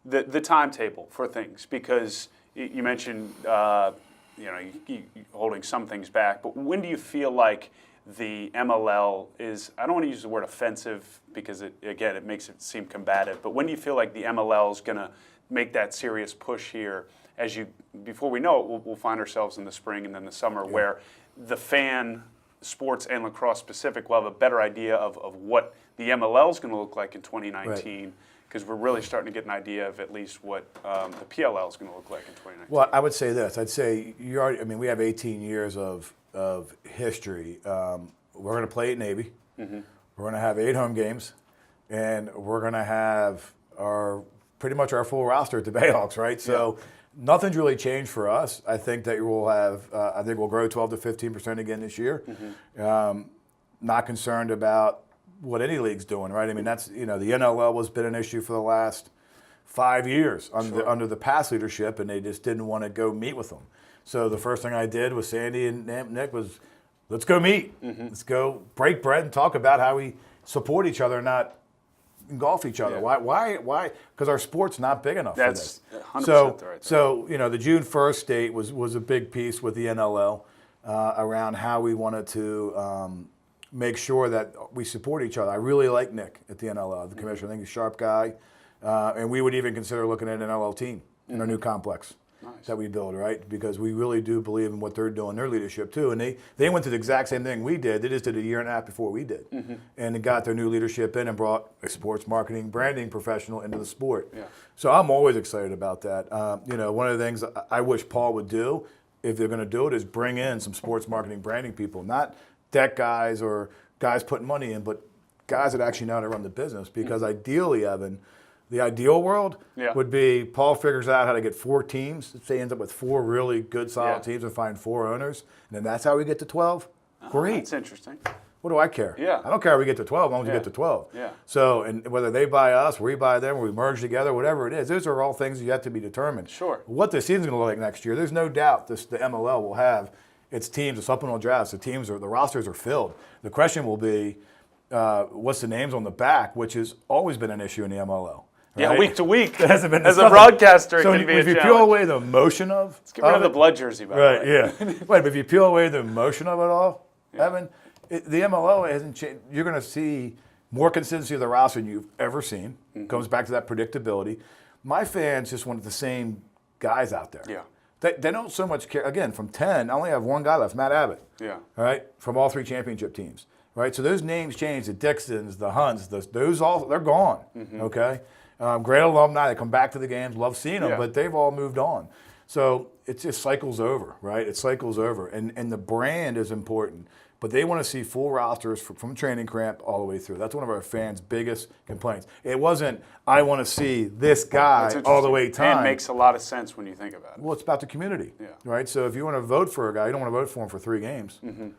the timetable for things, because you mentioned you holding some things back, but when do you feel like the MLL is, I don't want to use the word offensive because it makes it seem combative, but when do you feel like the MLL is going to make that serious push here before we know it, we'll find ourselves in the spring and then the summer where the fan, sports and lacrosse specific, will have a better idea of what the MLL is going to look like in 2019, because we're really starting to get an idea of at least what the PLL is going to look like in 2019. Well, I would say this. I'd say we have 18 years of history. We're going to play at Navy. Mm-hmm. We're going to have 8 home games, and we're going to have pretty much our full roster at the Bayhawks, right? So nothing's really changed for us. I think that we'll have. I think we'll grow 12 to 15% again this year. Mm-hmm. Not concerned about what any league's doing, right? I mean, that's the NLL has been an issue for the last 5 years under the past leadership, and they just didn't want to go meet with them. So the first thing I did with Sandy and Nick was, let's go meet. Mm-hmm. Let's go break bread and talk about how we support each other, not engulf each other. Yeah. Why? Because our sport's not big enough for this. That's 100% right. So the June 1st date was a big piece with the NLL around how we wanted to make sure that we support each other. I really like Nick at the NLL, the commissioner. I think he's a sharp guy. And we would even consider looking at an NLL team in our new complex that we build, right? Because we really do believe in what they're doing, their leadership too. And they went through the exact same thing we did. They just did a year and a half before we did. Mm-hmm. And they got their new leadership in and brought a sports marketing, branding professional into the sport. Yeah. So I'm always excited about that. One of the things I wish Paul would do, if they're going to do it, is bring in some sports marketing, branding people, not deck guys or guys putting money in, but guys that actually know how to run the business. Because ideally, Evan, the ideal world would be Paul figures out how to get 4 teams. Say he ends up with 4 really good, solid teams and find 4 owners. And then that's how we get to 12. Great. That's interesting. What do I care? Yeah. I don't care how we get to 12 as long as we get to 12. Yeah. So, and whether they buy us, we buy them, or we merge together, whatever it is, those are all things yet to be determined. Sure. What the season's going to look like next year, there's no doubt the MLL will have its teams, the supplemental drafts, the rosters are filled. The question will be, what's the names on the back, which has always been an issue in the MLL. Right? Yeah, week to week. It hasn't been as a broadcaster, it can be a if you challenge. peel away the emotion of Let's get rid of the blood jersey, by the way. Right, yeah. Wait, but if you peel away the emotion of it all, Evan, the MLL hasn't changed. You're going to see more consistency of the roster than you've ever seen. Mm-hmm. Comes back to that predictability. My fans just wanted the same guys out there. Yeah. They don't so much care. Again, from 10, I only have one guy left, Matt Abbott. Yeah. All right, from all 3 championship teams. Right, so those names changed. The Dixons, the Hunts, those all, they're gone. Mm-hmm. Okay. Great alumni, they come back to the games, love seeing them, but they've all moved on. So it just cycles over, right? It cycles over. And the brand is important. But they want to see full rosters from training camp all the way through. That's one of our fans' biggest complaints. It wasn't, I want to see this guy all the way time. And makes a lot of sense when you think about it. Well, it's about the community, right? So if you want to vote for a guy, you don't want to vote for him for 3 games. Mm-hmm.